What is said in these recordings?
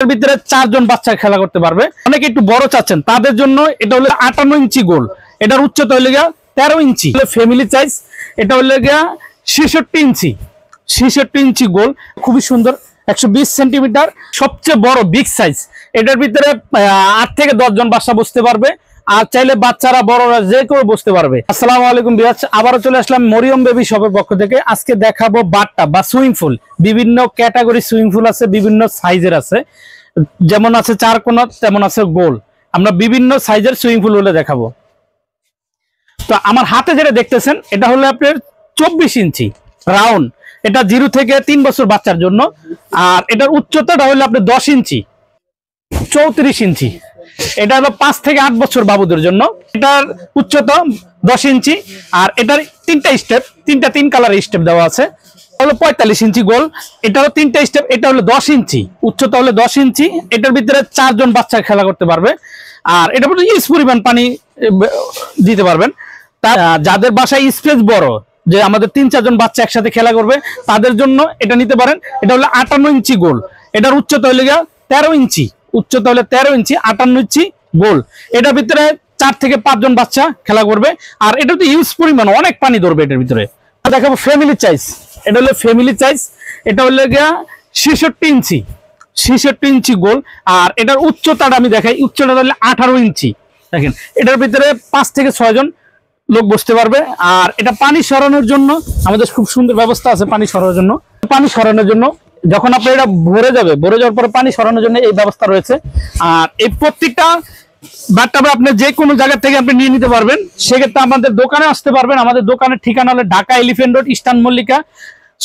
এর ভিতরে 4 জন বাচ্চা খেলা করতে পারবে। অনেকে একটু বড় চাচ্ছেন তাদের জন্য এটা হলো 58 ইঞ্চি গোল, এটার উচ্চতা হলো 13 ইঞ্চি। ফ্যামিলি সাইজ এটা হলো 66 ইঞ্চি গোল, খুবই সুন্দর। 120 সেন্টিমিটার, সবচেয়ে বড় বিগ সাইজ। এটার ভিতরে 8 থেকে 10 জন বাচ্চা বসতে পারবে, আর চাইলে বাচ্চারা বড়রা যে কেউ বসতে পারবে। আসসালামু আলাইকুম ভিউয়ার্স, আবারও চলে আসলাম মরিয়ম বেবি শপের পক্ষ থেকে। আজকে দেখাবো বাথটাব বা সুইমিং পুল। বিভিন্ন ক্যাটাগরি সুইমিং পুল আছে, বিভিন্ন সাইজের আছে, যেমন আছে 4 কোনা তেমন আছে গোল। আমরা বিভিন্ন সাইজের সুইমিং পুল গুলো দেখাবো। তো আমার হাতে যেটা দেখতেছেন এটা হলো আপনার 24 ইঞ্চি রাউন্ড। এটা 0 থেকে 3 বছর বাচ্চার জন্য। আর এটার উচ্চতাটা হলো আপনার 10 ইঞ্চি, 34 ইঞ্চি। এটা হলো 5 থেকে 8 বছর বাবুদের জন্য। এটার উচ্চতা 10 ইঞ্চি। আর এটার 3টা স্টেপ, 3 কালারের স্টেপ দেওয়া আছে। হলো 45 ইঞ্চি গোল, এটা হলো 3টা স্টেপ। এটা হলো 10 ইঞ্চি, উচ্চতা হলো 10 ইঞ্চি। এটার ভিতরে 4 জন বাচ্চা খেলা করতে পারবে। আর এটার মধ্যে ইউজ পরিমাণ পানি দিতে পারবেন। যাদের বাসায় স্পেস বড়, যে আমাদের 3-4 জন বাচ্চা একসাথে খেলা করবে, তাদের জন্য এটা নিতে পারেন। এটা হলো 58 ইঞ্চি গোল, এটার উচ্চতা হলো 13 ইঞ্চি, উচ্চতা হলো 13 ইঞ্চি, 58 ইঞ্চি গোল। এটার ভিতরে 4 থেকে 5 জন বাচ্চা খেলা করবে। আর এটাতে ইউজ পরিমাণ অনেক পানি ধরবে এটার ভিতরে। দেখাবো ফ্যামিলি সাইজ। এটা হলো ফ্যামিলি সাইজ, এটা হলো 66 ইঞ্চি গোল। আর এটার উচ্চতাটা আমি দেখাই, উচ্চতা হলো 18 ইঞ্চি। দেখেন এটার ভিতরে 5 থেকে 6 জন লোক বসতে পারবে। আর এটা পানি সরানোর জন্য আমাদের খুব সুন্দর ব্যবস্থা আছে। পানি সরানোর জন্য যখন আপনার এটা ভরে যাওয়ার পরে পানি সরানোর জন্য এই ব্যবস্থা রয়েছে। আর এই প্রত্যেকটা বাথটাবে আপনি যে কোনো জায়গা থেকে আপনি নিয়ে নিতে পারবেন। সেক্ষেত্রে আমাদের দোকানে আসতে পারবেন। আমাদের দোকানের ঠিকানা হলো Dhaka elephant road, eastern Mallika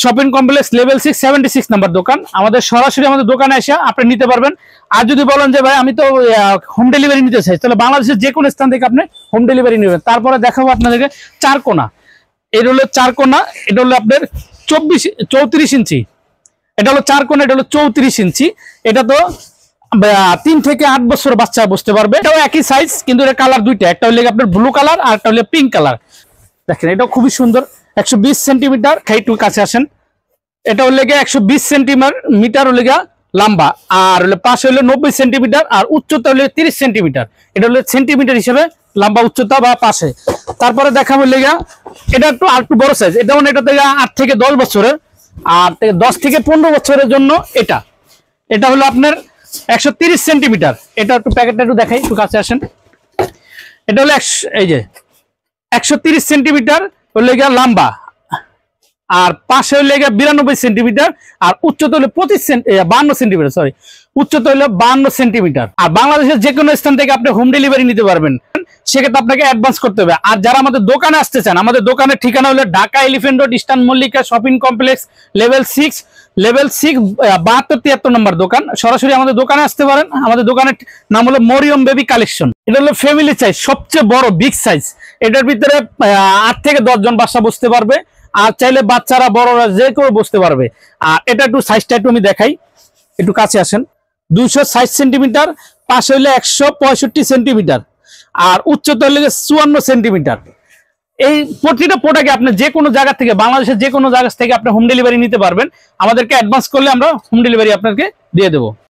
shopping complex, level 6, 76 number দোকান। আমাদের সরাসরি আমাদের দোকানে এসে আপনি নিতে পারবেন। আর যদি বলেন যে ভাই আমি তো হোম ডেলিভারি নিতে চাই, তাহলে বাংলাদেশের যে কোনো স্থান থেকে আপনি হোম ডেলিভারি নেবেন। তারপরে দেখাবো আপনাদেরকে 4 কোনা। এটা হলো 4 কোনা, এটা হলো আপনার 34 ইঞ্চি। এটা হলো 4 কোনা, এটা হলো 34 ইঞ্চি। এটা তো 3 থেকে 8 বছর বাচ্চা বসতে পারবে। এটাও একই সাইজ, কিন্তু এটা কালার দুইটা, একটা হলো আপনার ব্লু কালার আর একটা হলো পিঙ্ক কালার। দেখেন এটাও খুবই সুন্দর। 120 সেন্টিমিটার, একটু কাছে আসেন। এটা হলো 120 সেন্টিমিটার হলো লম্বা, আর হলো পাশে হলো 90 সেন্টিমিটার, আর উচ্চতা হলো 30 সেন্টিমিটার। এটা হলো সেন্টিমিটার হিসেবে লম্বা উচ্চতা বা পাশে। তারপরে দেখা হলো এটা একটু বড় সাইজ। এটা মানে এটা থেকে 8 থেকে 10 বছরের, আর 10 থেকে 15 বছরের জন্য এটা হলো আপনার 130 সেন্টিমিটার। এটা একটু প্যাকেটটা একটু দেখাই, একটু কাছে আসেন। এটা হলো এই যে 130 সেন্টিমিটার হলো লম্বা, আর পাশে হলে 92 সেন্টিমিটার, আর উচ্চতা হলো 52 সেন্টিমিটার, সরি, উচ্চতা হলো 52 সেন্টিমিটার। আর বাংলাদেশের যে কোনো স্থান থেকে আপনি হোম ডেলিভারি নিতে পারবেন। সেক্ষেত্রে আপনাকে অ্যাডভান্স করতে হবে। আর যারা আমাদের দোকানে আসতে চান, আমাদের দোকানের ঠিকানা হলো Dhaka elephant road, eastern Mallika shopping complex, level 6 72-73 নম্বর দোকান। সরাসরি আমাদের দোকানে আসতে পারেন। আমাদের দোকানের নাম হলো মরিয়ম বেবি কালেকশন। এটা হলো ফ্যামিলি সাইজ, সবচেয়ে বড় বিগ সাইজ। এটার ভিতরে 8 থেকে 10 জন বাচ্চা বসতে পারবে, আর চাইলে বাচ্চারা বড়রা যে কেউ বসতে পারবে। আর এটা একটু সাইজটা একটু আমি দেখাই, একটু কাছে আসেন। 260 সেন্টিমিটার, পাশে হইলে 165 সেন্টিমিটার, আর উচ্চতা হইলে 54 সেন্টিমিটার। এই প্রতিটা প্রোডাক্টে আপনি যে কোনো জায়গা থেকে, বাংলাদেশের যে কোনো জায়গা থেকে আপনি হোম ডেলিভারি নিতে পারবেন। আমাদেরকে অ্যাডভান্স করলে আমরা হোম ডেলিভারি আপনাকে দিয়ে দেবো।